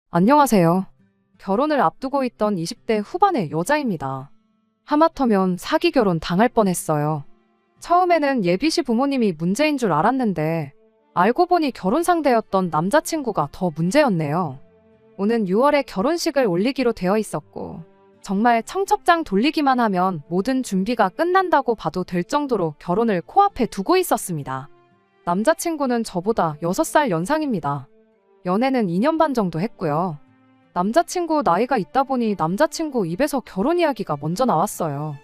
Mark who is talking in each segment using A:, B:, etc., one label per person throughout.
A: 안녕하세요. 결혼을 앞두고 있던 20대 후반의 여자입니다. 하마터면 사기 결혼 당할 뻔했어요. 처음에는 예비 시 부모님이 문제인 줄 알았는데 알고 보니 결혼 상대였던 남자친구가 더 문제였네요. 오는 6월에 결혼식을 올리기로 되어 있었고 정말 청첩장 돌리기만 하면 모든 준비가 끝난다고 봐도 될 정도로 결혼을 코앞에 두고 있었습니다. 남자친구는 저보다 6살 연상입니다. 연애는 2년 반 정도 했고요. 남자친구 나이가 있다 보니 남자친구 입에서 결혼 이야기가 먼저 나왔어요.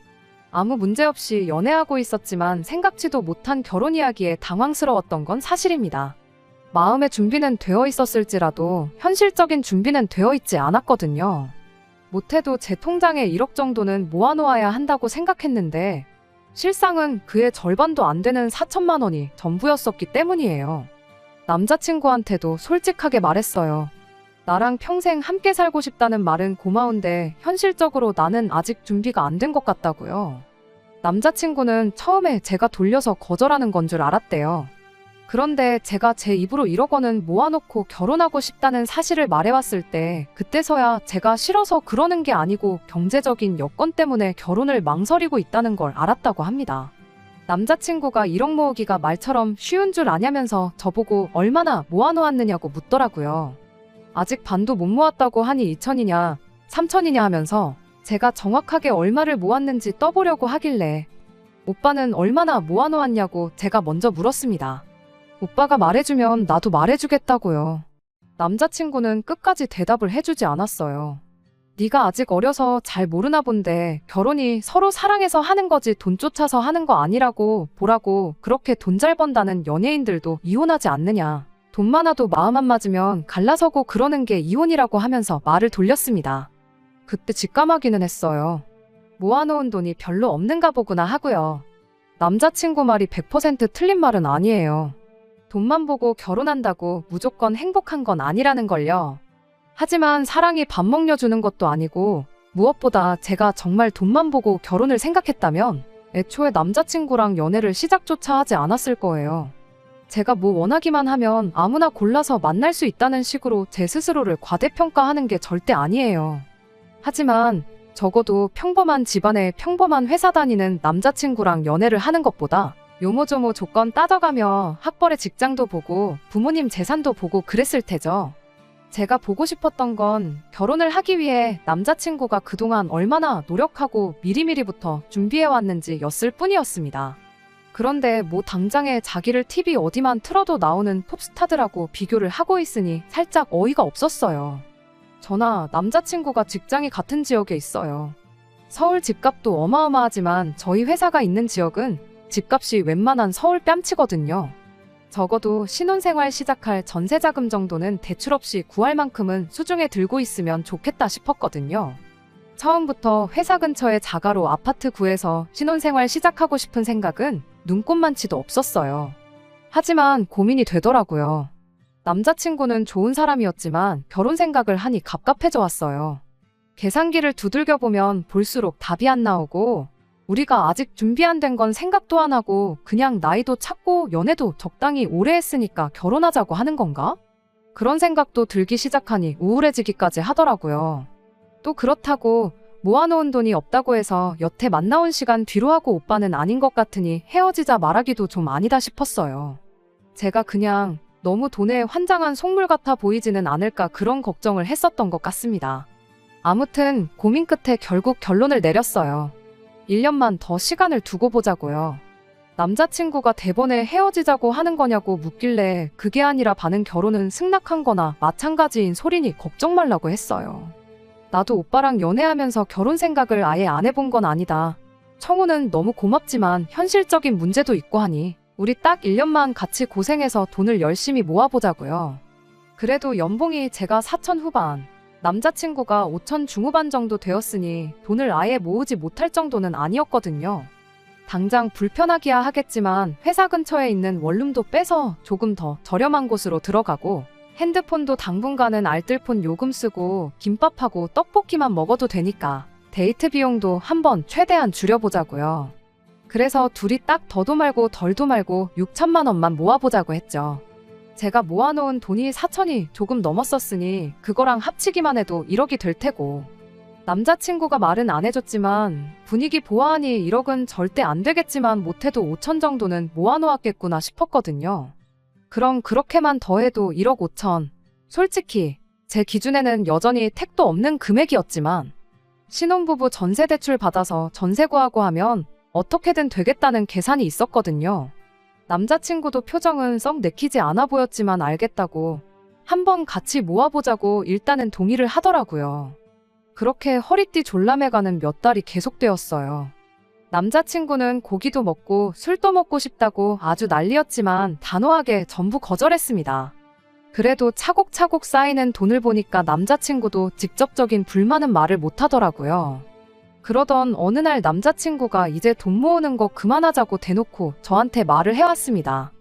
A: 아무 문제 없이 연애하고 있었지만 생각지도 못한 결혼 이야기에 당황스러웠던 건 사실입니다. 마음의 준비는 되어 있었을지라도 현실적인 준비는 되어 있지 않았거든요. 못해도 제 통장에 1억 정도는 모아놓아야 한다고 생각했는데 실상은 그의 절반도 안 되는 4천만 원이 전부였었기 때문이에요. 남자친구한테도 솔직하게 말했어요. 나랑 평생 함께 살고 싶다는 말은 고마운데 현실적으로 나는 아직 준비가 안 된 것 같다고요. 남자친구는 처음에 제가 돌려서 거절하는 건 줄 알았대요. 그런데 제가 제 입으로 1억 원은 모아놓고 결혼하고 싶다는 사실을 말해왔을 때 그때서야 제가 싫어서 그러는 게 아니고 경제적인 여건 때문에 결혼을 망설이고 있다는 걸 알았다고 합니다. 남자친구가 1억 모으기가 말처럼 쉬운 줄 아냐면서 저보고 얼마나 모아놓았느냐고 묻더라고요. 아직 반도 못 모았다고 하니 2천이냐 3천이냐 하면서 제가 정확하게 얼마를 모았는지 떠보려고 하길래 오빠는 얼마나 모아놓았냐고 제가 먼저 물었습니다. 오빠가 말해주면 나도 말해주겠다고요. 남자친구는 끝까지 대답을 해주지 않았어요. 네가 아직 어려서 잘 모르나 본데 결혼이 서로 사랑해서 하는 거지 돈 쫓아서 하는 거 아니라고 보라고. 그렇게 돈 잘 번다는 연예인들도 이혼하지 않느냐. 돈 많아도 마음 안 맞으면 갈라서고 그러는 게 이혼이라고 하면서 말을 돌렸습니다. 그때 직감하기는 했어요. 모아놓은 돈이 별로 없는가 보구나 하고요. 남자친구 말이 100% 틀린 말은 아니에요. 돈만 보고 결혼한다고 무조건 행복한 건 아니라는 걸요. 하지만 사랑이 밥 먹여주는 것도 아니고 무엇보다 제가 정말 돈만 보고 결혼을 생각했다면 애초에 남자친구랑 연애를 시작조차 하지 않았을 거예요. 제가 뭐 원하기만 하면 아무나 골라서 만날 수 있다는 식으로 제 스스로를 과대평가하는 게 절대 아니에요. 하지만 적어도 평범한 집안에 평범한 회사 다니는 남자친구랑 연애를 하는 것보다 요모조모 조건 따져가며 학벌의 직장도 보고 부모님 재산도 보고 그랬을 테죠. 제가 보고 싶었던 건 결혼을 하기 위해 남자친구가 그동안 얼마나 노력하고 미리미리부터 준비해왔는지 였을 뿐이었습니다. 그런데 뭐 당장에 자기를 TV 어디만 틀어도 나오는 톱스타들하고 비교를 하고 있으니 살짝 어이가 없었어요. 저나 남자친구가 직장이 같은 지역에 있어요. 서울 집값도 어마어마하지만 저희 회사가 있는 지역은 집값이 웬만한 서울 뺨치거든요. 적어도 신혼생활 시작할 전세자금 정도는 대출 없이 구할 만큼은 수중에 들고 있으면 좋겠다 싶었거든요. 처음부터 회사 근처에 자가로 아파트 구해서 신혼생활 시작하고 싶은 생각은 눈꼽만치도 없었어요. 하지만 고민이 되더라고요. 남자친구는 좋은 사람이었지만 결혼 생각을 하니 갑갑해져 왔어요. 계산기를 두들겨보면 볼수록 답이 안 나오고 우리가 아직 준비 안 된 건 생각도 안 하고 그냥 나이도 찼고 연애도 적당히 오래 했으니까 결혼하자고 하는 건가? 그런 생각도 들기 시작하니 우울해지기까지 하더라고요. 또 그렇다고 모아놓은 돈이 없다고 해서 여태 만나온 시간 뒤로 하고 오빠는 아닌 것 같으니 헤어지자 말하기도 좀 아니다 싶었어요. 제가 그냥 너무 돈에 환장한 속물 같아 보이지는 않을까 그런 걱정을 했었던 것 같습니다. 아무튼 고민 끝에 결국 결론을 내렸어요. 1년만 더 시간을 두고 보자고요. 남자친구가 대번에 헤어지자고 하는 거냐고 묻길래 그게 아니라 반은 결혼은 승낙한 거나 마찬가지인 소리니 걱정 말라고 했어요. 나도 오빠랑 연애하면서 결혼 생각을 아예 안 해본 건 아니다. 청혼은 너무 고맙지만 현실적인 문제도 있고 하니 우리 딱 1년만 같이 고생해서 돈을 열심히 모아보자고요. 그래도 연봉이 제가 4천 후반, 남자친구가 5천 중후반 정도 되었으니 돈을 아예 모으지 못할 정도는 아니었거든요. 당장 불편하기야 하겠지만 회사 근처에 있는 원룸도 빼서 조금 더 저렴한 곳으로 들어가고 핸드폰도 당분간은 알뜰폰 요금 쓰고 김밥하고 떡볶이만 먹어도 되니까 데이트 비용도 한번 최대한 줄여보자고요. 그래서 둘이 딱 더도 말고 덜도 말고 6천만 원만 모아보자고 했죠. 제가 모아놓은 돈이 4천이 조금 넘었었으니 그거랑 합치기만 해도 1억이 될 테고. 남자친구가 말은 안 해줬지만 분위기 보아하니 1억은 절대 안 되겠지만 못해도 5천 정도는 모아놓았겠구나 싶었거든요. 그럼 그렇게만 더해도 1억 5천. 솔직히 제 기준에는 여전히 택도 없는 금액이었지만 신혼부부 전세 대출 받아서 전세 구하고 하면 어떻게든 되겠다는 계산이 있었거든요. 남자친구도 표정은 썩 내키지 않아 보였지만 알겠다고 한번 같이 모아보자고 일단은 동의를 하더라고요. 그렇게 허리띠 졸라매가는 몇 달이 계속되었어요. 남자친구는 고기도 먹고 술도 먹고 싶다고 아주 난리였지만 단호하게 전부 거절했습니다. 그래도 차곡차곡 쌓이는 돈을 보니까 남자친구도 직접적인 불만은 말을 못하더라고요. 그러던 어느 날 남자친구가 이제 돈 모으는 거 그만하자고 대놓고 저한테 말을 해왔습니다.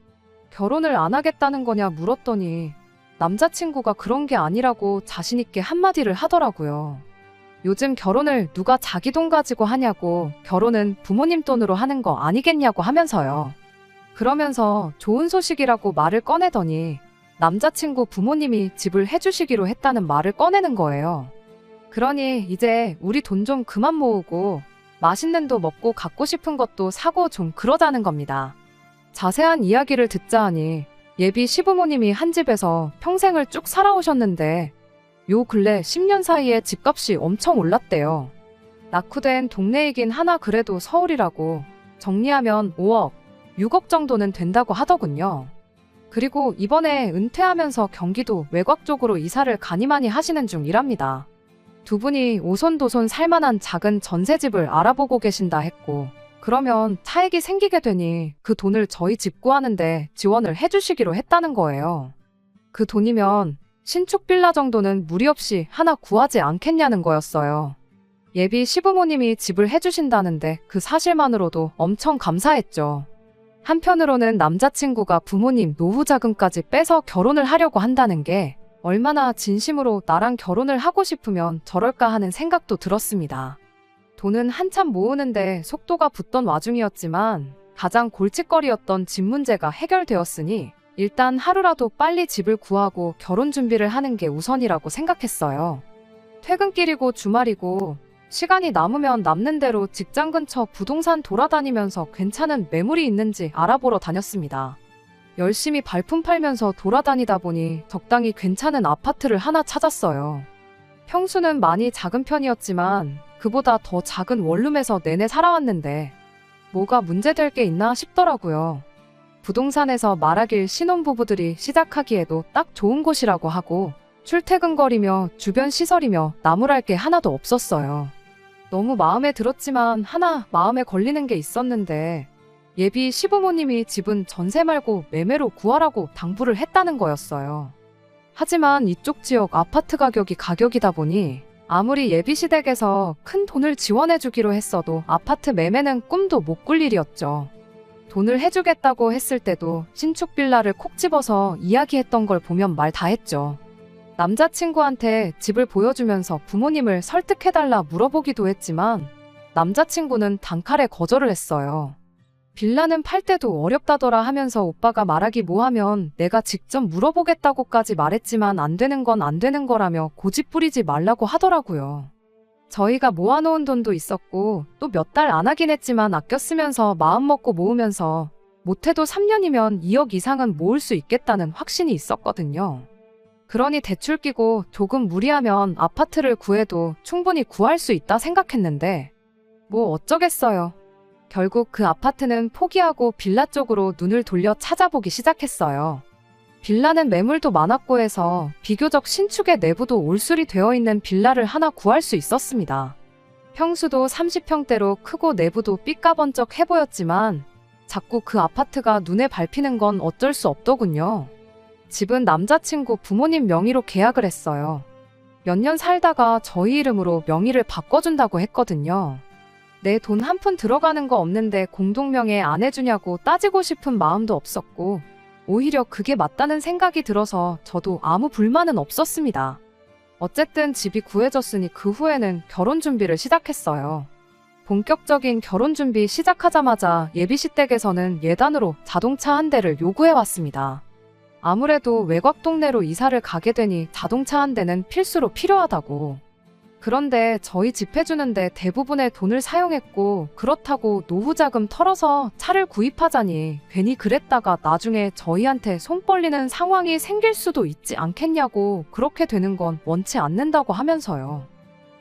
A: 결혼을 안 하겠다는 거냐 물었더니 남자친구가 그런 게 아니라고 자신있게 한마디를 하더라고요. 요즘 결혼을 누가 자기 돈 가지고 하냐고, 결혼은 부모님 돈으로 하는 거 아니겠냐고 하면서요. 그러면서 좋은 소식이라고 말을 꺼내더니 남자친구 부모님이 집을 해주시기로 했다는 말을 꺼내는 거예요. 그러니 이제 우리 돈 좀 그만 모으고 맛있는 도 먹고 갖고 싶은 것도 사고 좀 그러자는 겁니다. 자세한 이야기를 듣자 하니 예비 시부모님이 한 집에서 평생을 쭉 살아오셨는데 요 근래 10년 사이에 집값이 엄청 올랐대요. 낙후된 동네이긴 하나 그래도 서울이라고 정리하면 5억, 6억 정도는 된다고 하더군요. 그리고 이번에 은퇴하면서 경기도 외곽 쪽으로 이사를 가니마니 하시는 중이랍니다. 두 분이 오손도손 살만한 작은 전세집을 알아보고 계신다 했고, 그러면 차익이 생기게 되니 그 돈을 저희 집 구하는데 지원을 해주시기로 했다는 거예요. 그 돈이면 신축 빌라 정도는 무리 없이 하나 구하지 않겠냐는 거였어요. 예비 시부모님이 집을 해주신다는데 그 사실만으로도 엄청 감사했죠. 한편으로는 남자친구가 부모님 노후 자금까지 빼서 결혼을 하려고 한다는 게 얼마나 진심으로 나랑 결혼을 하고 싶으면 저럴까 하는 생각도 들었습니다. 돈은 한참 모으는데 속도가 붙던 와중이었지만 가장 골칫거리였던 집 문제가 해결되었으니 일단 하루라도 빨리 집을 구하고 결혼 준비를 하는 게 우선이라고 생각했어요. 퇴근길이고 주말이고 시간이 남으면 남는 대로 직장 근처 부동산 돌아다니면서 괜찮은 매물이 있는지 알아보러 다녔습니다. 열심히 발품 팔면서 돌아다니다 보니 적당히 괜찮은 아파트를 하나 찾았어요. 평수는 많이 작은 편이었지만 그보다 더 작은 원룸에서 내내 살아왔는데 뭐가 문제될 게 있나 싶더라고요. 부동산에서 말하길 신혼부부들이 시작하기에도 딱 좋은 곳이라고 하고 출퇴근거리며 주변 시설이며 나무랄 게 하나도 없었어요. 너무 마음에 들었지만 하나 마음에 걸리는 게 있었는데 예비 시부모님이 집은 전세 말고 매매로 구하라고 당부를 했다는 거였어요. 하지만 이쪽 지역 아파트 가격이다 보니 아무리 예비 시댁에서 큰 돈을 지원해주기로 했어도 아파트 매매는 꿈도 못 꿀 일이었죠. 돈을 해주겠다고 했을 때도 신축 빌라를 콕 집어서 이야기했던 걸 보면 말 다 했죠. 남자친구한테 집을 보여주면서 부모님을 설득해달라 물어보기도 했지만 남자친구는 단칼에 거절을 했어요. 빌라는 팔 때도 어렵다더라 하면서 오빠가 말하기 뭐하면 내가 직접 물어보겠다고까지 말했지만 안 되는 건 안 되는 거라며 고집 부리지 말라고 하더라고요. 저희가 모아놓은 돈도 있었고 또 몇 달 안 하긴 했지만 아껴 쓰면서 마음 먹고 모으면서 못해도 3년이면 2억 이상은 모을 수 있겠다는 확신이 있었거든요. 그러니 대출 끼고 조금 무리하면 아파트를 구해도 충분히 구할 수 있다 생각했는데 뭐 어쩌겠어요. 결국 그 아파트는 포기하고 빌라 쪽으로 눈을 돌려 찾아보기 시작했어요. 빌라는 매물도 많았고 해서 비교적 신축의 내부도 올술이 되어 있는 빌라를 하나 구할 수 있었습니다. 평수도 30평대로 크고 내부도 삐까번쩍해 보였지만 자꾸 그 아파트가 눈에 밟히는 건 어쩔 수 없더군요. 집은 남자친구 부모님 명의로 계약을 했어요. 몇 년 살다가 저희 이름으로 명의를 바꿔준다고 했거든요. 내 돈 한 푼 들어가는 거 없는데 공동명의 안 해주냐고 따지고 싶은 마음도 없었고 오히려 그게 맞다는 생각이 들어서 저도 아무 불만은 없었습니다. 어쨌든 집이 구해졌으니 그 후에는 결혼 준비를 시작했어요. 본격적인 결혼 준비 시작하자마자 예비시댁에서는 예단으로 자동차 한 대를 요구해왔습니다. 아무래도 외곽 동네로 이사를 가게 되니 자동차 한 대는 필수로 필요하다고. 그런데 저희 집 해주는데 대부분의 돈을 사용했고, 그렇다고 노후 자금 털어서 차를 구입하자니 괜히 그랬다가 나중에 저희한테 손 벌리는 상황이 생길 수도 있지 않겠냐고, 그렇게 되는 건 원치 않는다고 하면서요.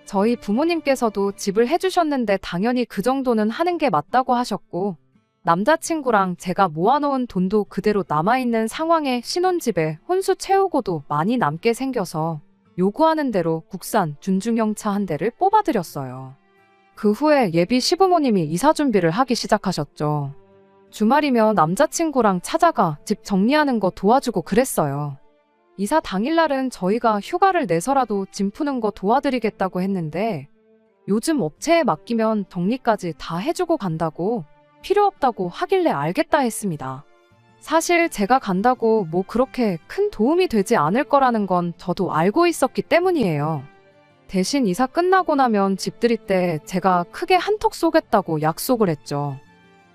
A: 저희 부모님께서도 집을 해주셨는데 당연히 그 정도는 하는 게 맞다고 하셨고, 남자친구랑 제가 모아놓은 돈도 그대로 남아있는 상황에 신혼집에 혼수 채우고도 많이 남게 생겨서 요구하는 대로 국산 준중형 차 한 대를 뽑아드렸어요. 그 후에 예비 시부모님이 이사 준비를 하기 시작하셨죠. 주말이면 남자친구랑 찾아가 집 정리하는 거 도와주고 그랬어요. 이사 당일날은 저희가 휴가를 내서라도 짐 푸는 거 도와드리겠다고 했는데, 요즘 업체에 맡기면 정리까지 다 해주고 간다고, 필요 없다고 하길래 알겠다 했습니다. 사실 제가 간다고 뭐 그렇게 큰 도움이 되지 않을 거라는 건 저도 알고 있었기 때문이에요. 대신 이사 끝나고 나면 집들이 때 제가 크게 한턱 쏘겠다고 약속을 했죠.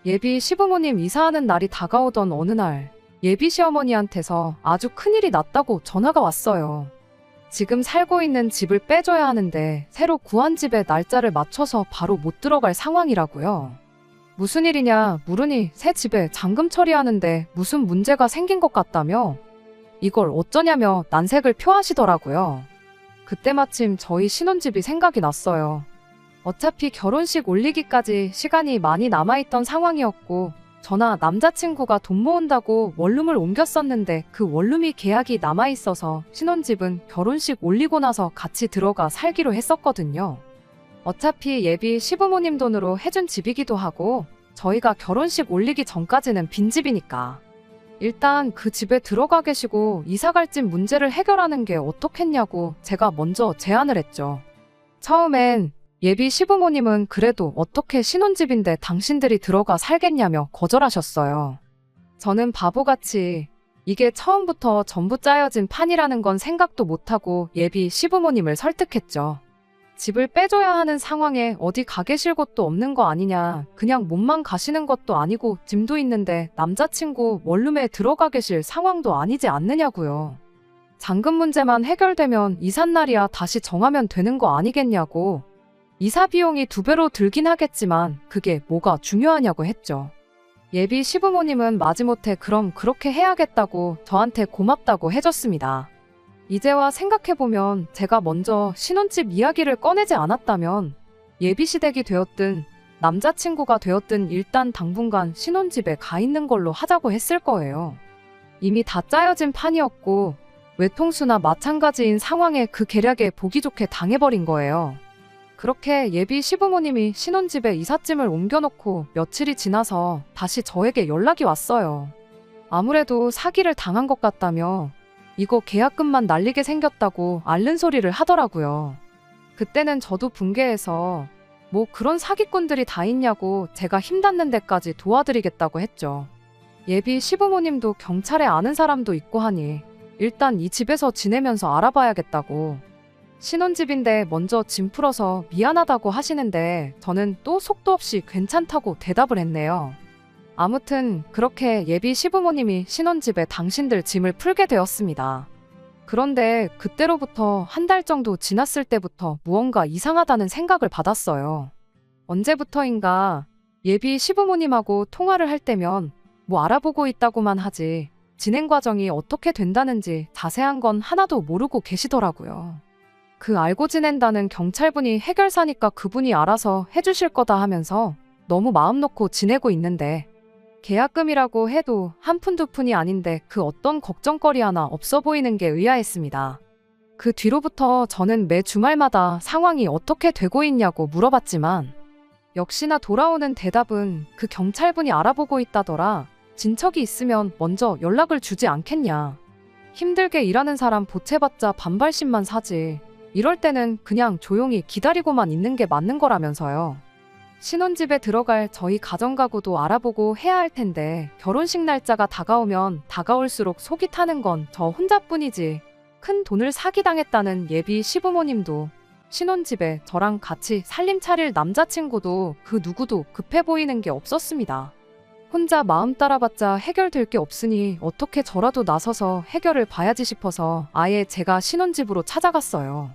A: 예비 시부모님 이사하는 날이 다가오던 어느 날, 예비 시어머니한테서 아주 큰일이 났다고 전화가 왔어요. 지금 살고 있는 집을 빼줘야 하는데 새로 구한 집에 날짜를 맞춰서 바로 못 들어갈 상황이라고요. 무슨 일이냐 물으니 새 집에 잔금 처리하는데 무슨 문제가 생긴 것 같다며 이걸 어쩌냐며 난색을 표하시더라고요. 그때 마침 저희 신혼집이 생각이 났어요. 어차피 결혼식 올리기까지 시간이 많이 남아있던 상황이었고, 저나 남자친구가 돈 모은다고 원룸을 옮겼었는데 그 원룸이 계약이 남아있어서 신혼집은 결혼식 올리고 나서 같이 들어가 살기로 했었거든요. 어차피 예비 시부모님 돈으로 해준 집이기도 하고 저희가 결혼식 올리기 전까지는 빈집이니까 일단 그 집에 들어가 계시고 이사갈 집 문제를 해결하는 게 어떻겠냐고 제가 먼저 제안을 했죠. 처음엔 예비 시부모님은 그래도 어떻게 신혼집인데 당신들이 들어가 살겠냐며 거절하셨어요. 저는 바보같이 이게 처음부터 전부 짜여진 판이라는 건 생각도 못하고 예비 시부모님을 설득했죠. 집을 빼줘야 하는 상황에 어디 가 계실 곳도 없는 거 아니냐, 그냥 몸만 가시는 것도 아니고 짐도 있는데 남자친구 원룸에 들어가 계실 상황도 아니지 않느냐고요. 잔금 문제만 해결되면 이삿날이야 다시 정하면 되는 거 아니겠냐고. 이사 비용이 2배로 들긴 하겠지만 그게 뭐가 중요하냐고 했죠. 예비 시부모님은 마지못해 그럼 그렇게 해야겠다고 저한테 고맙다고 해줬습니다. 이제와 생각해보면 제가 먼저 신혼집 이야기를 꺼내지 않았다면 예비시댁이 되었든 남자친구가 되었든 일단 당분간 신혼집에 가 있는 걸로 하자고 했을 거예요. 이미 다 짜여진 판이었고 외통수나 마찬가지인 상황에 그 계략에 보기 좋게 당해버린 거예요. 그렇게 예비 시부모님이 신혼집에 이삿짐을 옮겨놓고 며칠이 지나서 다시 저에게 연락이 왔어요. 아무래도 사기를 당한 것 같다며 이거 계약금만 날리게 생겼다고 앓는 소리를 하더라고요. 그때는 저도 붕괴해서 뭐 그런 사기꾼들이 다 있냐고 제가 힘닿는 데까지 도와드리겠다고 했죠. 예비 시부모님도 경찰에 아는 사람도 있고 하니 일단 이 집에서 지내면서 알아봐야겠다고. 신혼집인데 먼저 짐 풀어서 미안하다고 하시는데 저는 또 속도 없이 괜찮다고 대답을 했네요. 아무튼 그렇게 예비 시부모님이 신혼집에 당신들 짐을 풀게 되었습니다. 그런데 그때로부터 한 달 정도 지났을 때부터 무언가 이상하다는 생각을 받았어요. 언제부터인가 예비 시부모님하고 통화를 할 때면 뭐 알아보고 있다고만 하지 진행 과정이 어떻게 된다는지 자세한 건 하나도 모르고 계시더라고요. 그 알고 지낸다는 경찰분이 해결사니까 그분이 알아서 해주실 거다 하면서 너무 마음 놓고 지내고 있는데 계약금이라고 해도 한 푼 두 푼이 아닌데 그 어떤 걱정거리 하나 없어 보이는 게 의아했습니다. 그 뒤로부터 저는 매 주말마다 상황이 어떻게 되고 있냐고 물어봤지만 역시나 돌아오는 대답은 그 경찰분이 알아보고 있다더라. 진척이 있으면 먼저 연락을 주지 않겠냐. 힘들게 일하는 사람 보채봤자 반발심만 사지. 이럴 때는 그냥 조용히 기다리고만 있는 게 맞는 거라면서요. 신혼집에 들어갈 저희 가정가구도 알아보고 해야 할 텐데 결혼식 날짜가 다가오면 다가올수록 속이 타는 건 저 혼자뿐이지 큰 돈을 사기당했다는 예비 시부모님도 신혼집에 저랑 같이 살림 차릴 남자친구도 그 누구도 급해 보이는 게 없었습니다. 혼자 마음 따라봤자 해결될 게 없으니 어떻게 저라도 나서서 해결을 봐야지 싶어서 아예 제가 신혼집으로 찾아갔어요.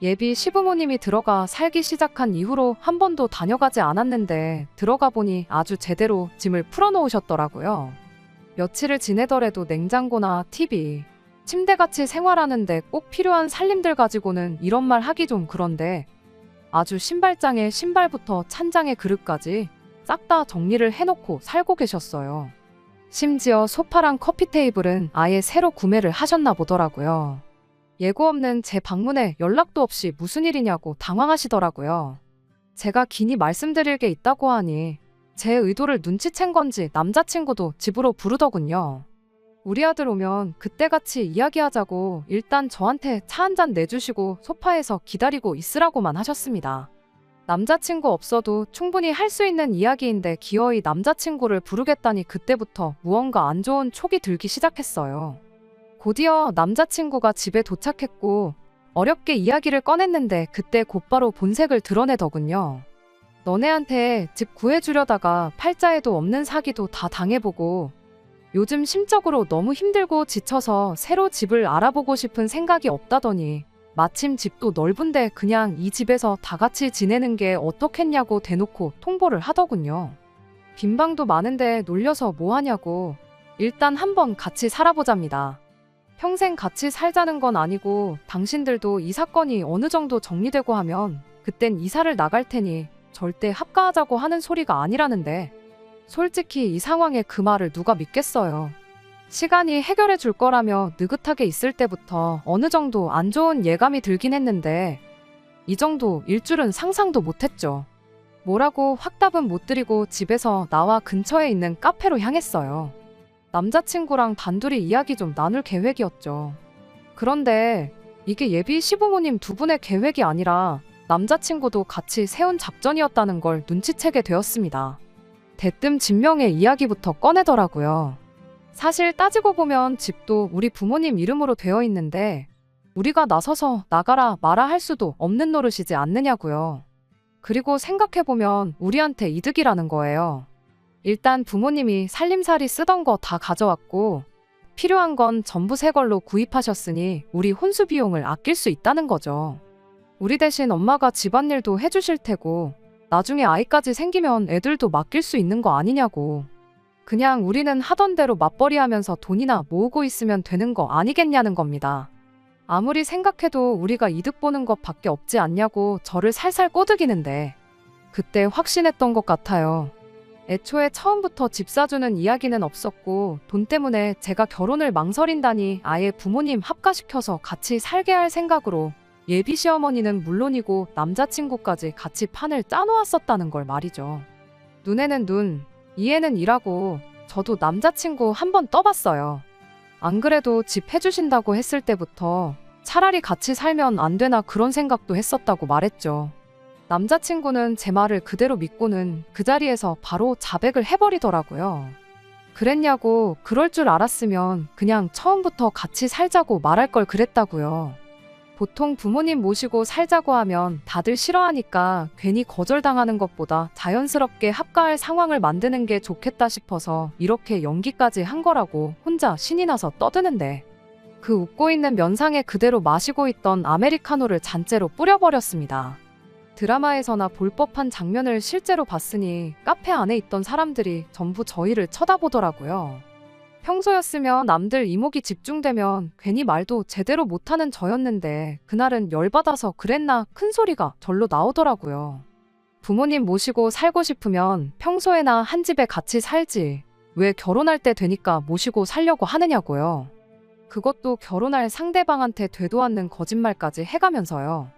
A: 예비 시부모님이 들어가 살기 시작한 이후로 한 번도 다녀가지 않았는데 들어가 보니 아주 제대로 짐을 풀어놓으셨더라고요. 며칠을 지내더라도 냉장고나 TV, 침대같이 생활하는데 꼭 필요한 살림들 가지고는 이런 말 하기 좀 그런데 아주 신발장에 신발부터 찬장에 그릇까지 싹 다 정리를 해놓고 살고 계셨어요. 심지어 소파랑 커피 테이블은 아예 새로 구매를 하셨나 보더라고요. 예고 없는 제 방문에 연락도 없이 무슨 일이냐고 당황하시더라고요. 제가 긴히 말씀드릴 게 있다고 하니 제 의도를 눈치챈 건지 남자친구도 집으로 부르더군요. 우리 아들 오면 그때 같이 이야기하자고 일단 저한테 차 한 잔 내주시고 소파에서 기다리고 있으라고만 하셨습니다. 남자친구 없어도 충분히 할 수 있는 이야기인데 기어이 남자친구를 부르겠다니 그때부터 무언가 안 좋은 촉이 들기 시작했어요. 곧이어 남자친구가 집에 도착했고 어렵게 이야기를 꺼냈는데 그때 곧바로 본색을 드러내더군요. 너네한테 집 구해주려다가 팔자에도 없는 사기도 다 당해보고 요즘 심적으로 너무 힘들고 지쳐서 새로 집을 알아보고 싶은 생각이 없다더니 마침 집도 넓은데 그냥 이 집에서 다 같이 지내는 게 어떻겠냐고 대놓고 통보를 하더군요. 빈 방도 많은데 놀려서 뭐하냐고 일단 한번 같이 살아보잡니다. 평생 같이 살자는 건 아니고 당신들도 이 사건이 어느 정도 정리되고 하면 그땐 이사를 나갈 테니 절대 합가하자고 하는 소리가 아니라는데 솔직히 이 상황에 그 말을 누가 믿겠어요. 시간이 해결해 줄 거라며 느긋하게 있을 때부터 어느 정도 안 좋은 예감이 들긴 했는데 이 정도 일 줄은 상상도 못했죠. 뭐라고 확답은 못 드리고 집에서 나와 근처에 있는 카페로 향했어요. 남자친구랑 단둘이 이야기 좀 나눌 계획이었죠. 그런데 이게 예비 시부모님 두 분의 계획이 아니라 남자친구도 같이 세운 작전이었다는 걸 눈치채게 되었습니다. 대뜸 진명의 이야기부터 꺼내더라고요. 사실 따지고 보면 집도 우리 부모님 이름으로 되어 있는데 우리가 나서서 나가라 마라 할 수도 없는 노릇이지 않느냐고요. 그리고 생각해보면 우리한테 이득이라는 거예요. 일단 부모님이 살림살이 쓰던 거 다 가져왔고 필요한 건 전부 새 걸로 구입하셨으니 우리 혼수 비용을 아낄 수 있다는 거죠. 우리 대신 엄마가 집안일도 해주실 테고 나중에 아이까지 생기면 애들도 맡길 수 있는 거 아니냐고. 그냥 우리는 하던 대로 맞벌이 하면서 돈이나 모으고 있으면 되는 거 아니겠냐는 겁니다. 아무리 생각해도 우리가 이득 보는 것 밖에 없지 않냐고 저를 살살 꼬드기는데 그때 확신했던 것 같아요. 애초에 처음부터 집 사주는 이야기는 없었고 돈 때문에 제가 결혼을 망설인다니 아예 부모님 합가시켜서 같이 살게 할 생각으로 예비 시어머니는 물론이고 남자친구까지 같이 판을 짜놓았었다는 걸 말이죠. 눈에는 눈, 이에는 이라고 저도 남자친구 한번 떠봤어요. 안 그래도 집 해주신다고 했을 때부터 차라리 같이 살면 안 되나 그런 생각도 했었다고 말했죠. 남자친구는 제 말을 그대로 믿고는 그 자리에서 바로 자백을 해버리더라고요. 그랬냐고 그럴 줄 알았으면 그냥 처음부터 같이 살자고 말할 걸 그랬다고요. 보통 부모님 모시고 살자고 하면 다들 싫어하니까 괜히 거절당하는 것보다 자연스럽게 합가할 상황을 만드는 게 좋겠다 싶어서 이렇게 연기까지 한 거라고 혼자 신이 나서 떠드는데 그 웃고 있는 면상에 그대로 마시고 있던 아메리카노를 잔째로 뿌려버렸습니다. 드라마에서나 볼 법한 장면을 실제로 봤으니 카페 안에 있던 사람들이 전부 저희를 쳐다보더라고요. 평소였으면 남들 이목이 집중되면 괜히 말도 제대로 못하는 저였는데 그날은 열받아서 그랬나 큰 소리가 절로 나오더라고요. 부모님 모시고 살고 싶으면 평소에나 한 집에 같이 살지 왜 결혼할 때 되니까 모시고 살려고 하느냐고요. 그것도 결혼할 상대방한테 되도 않는 거짓말까지 해가면서요.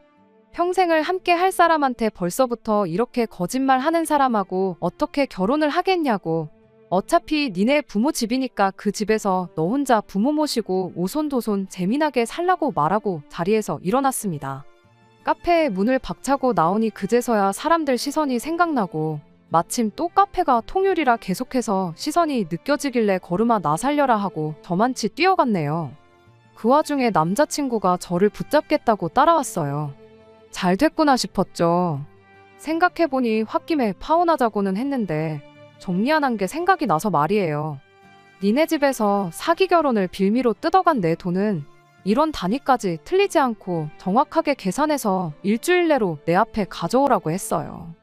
A: 평생을 함께 할 사람한테 벌써부터 이렇게 거짓말 하는 사람하고 어떻게 결혼을 하겠냐고. 어차피 니네 부모 집이니까 그 집에서 너 혼자 부모 모시고 오손도손 재미나게 살라고 말하고 자리에서 일어났습니다. 카페에 문을 박차고 나오니 그제서야 사람들 시선이 생각나고 마침 또 카페가 통유리라 계속해서 시선이 느껴지길래 걸음아 나 살려라 하고 저만치 뛰어갔네요. 그 와중에 남자친구가 저를 붙잡겠다고 따라왔어요. 잘 됐구나 싶었죠. 생각해보니 홧김에 파혼하자고는 했는데 정리 안 한 게 생각이 나서 말이에요. 니네 집에서 사기 결혼을 빌미로 뜯어간 내 돈은 이런 단위까지 틀리지 않고 정확하게 계산해서 일주일 내로 내 앞에 가져오라고 했어요.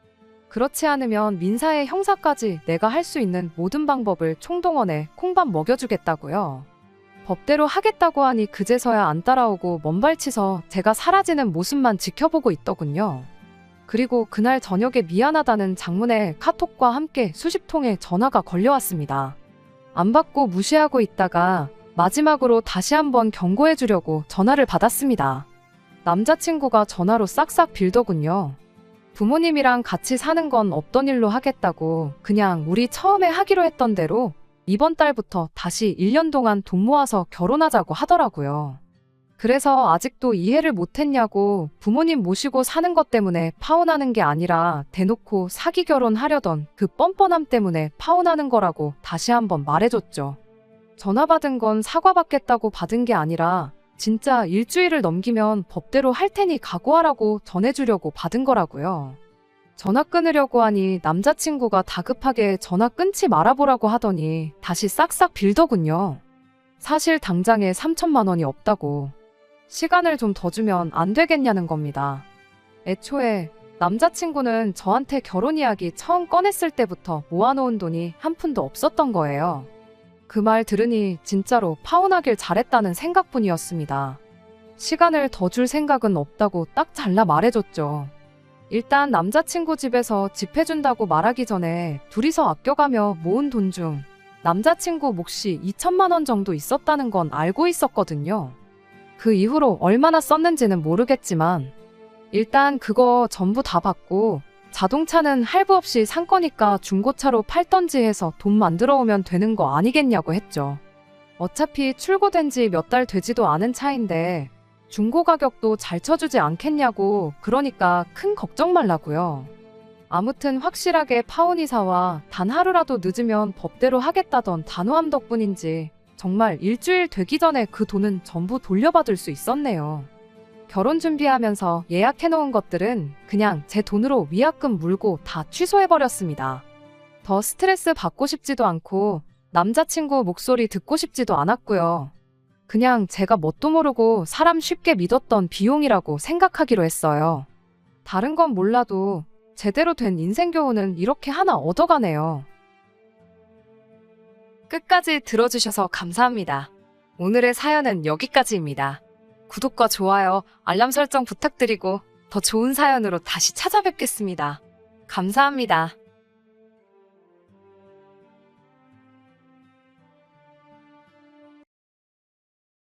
A: 그렇지 않으면 민사의 형사까지 내가 할 수 있는 모든 방법을 총동원해 콩밥 먹여주겠다고요. 법대로 하겠다고 하니 그제서야 안 따라오고 먼발치서 제가 사라지는 모습만 지켜보고 있더군요. 그리고 그날 저녁에 미안하다는 장문의 카톡과 함께 수십 통의 전화가 걸려왔습니다. 안 받고 무시하고 있다가 마지막으로 다시 한번 경고해 주려고 전화를 받았습니다. 남자친구가 전화로 싹싹 빌더군요. 부모님이랑 같이 사는 건 없던 일로 하겠다고 그냥 우리 처음에 하기로 했던 대로 이번 달부터 다시 1년 동안 돈 모아서 결혼하자고 하더라고요. 그래서 아직도 이해를 못했냐고 부모님 모시고 사는 것 때문에 파혼하는 게 아니라 대놓고 사기 결혼하려던 그 뻔뻔함 때문에 파혼하는 거라고 다시 한번 말해줬죠. 전화 받은 건 사과받겠다고 받은 게 아니라 진짜 일주일을 넘기면 법대로 할 테니 각오하라고 전해주려고 받은 거라고요. 전화 끊으려고 하니 남자친구가 다급하게 전화 끊지 말아보라고 하더니 다시 싹싹 빌더군요. 사실 당장에 3천만 원이 없다고. 시간을 좀 더 주면 안 되겠냐는 겁니다. 애초에 남자친구는 저한테 결혼 이야기 처음 꺼냈을 때부터 모아놓은 돈이 한 푼도 없었던 거예요. 그 말 들으니 진짜로 파혼하길 잘했다는 생각뿐이었습니다. 시간을 더 줄 생각은 없다고 딱 잘라 말해줬죠. 일단 남자친구 집에서 집 해준다고 말하기 전에 둘이서 아껴가며 모은 돈 중 남자친구 몫이 2천만 원 정도 있었다는 건 알고 있었거든요. 그 이후로 얼마나 썼는지는 모르겠지만 일단 그거 전부 다 받고 자동차는 할부 없이 산 거니까 중고차로 팔던지 해서 돈 만들어 오면 되는 거 아니겠냐고 했죠. 어차피 출고된 지 몇 달 되지도 않은 차인데 중고 가격도 잘 쳐주지 않겠냐고, 그러니까 큰 걱정 말라고요. 아무튼 확실하게 파혼 이사와 단 하루라도 늦으면 법대로 하겠다던 단호함 덕분인지 정말 일주일 되기 전에 그 돈은 전부 돌려받을 수 있었네요. 결혼 준비하면서 예약해놓은 것들은 그냥 제 돈으로 위약금 물고 다 취소해버렸습니다. 더 스트레스 받고 싶지도 않고 남자친구 목소리 듣고 싶지도 않았고요. 그냥 제가 뭣도 모르고 사람 쉽게 믿었던 비용이라고 생각하기로 했어요. 다른 건 몰라도 제대로 된 인생 교훈은 이렇게 하나 얻어가네요. 끝까지 들어주셔서 감사합니다. 오늘의 사연은 여기까지입니다. 구독과 좋아요, 알람 설정 부탁드리고 더 좋은 사연으로 다시 찾아뵙겠습니다. 감사합니다.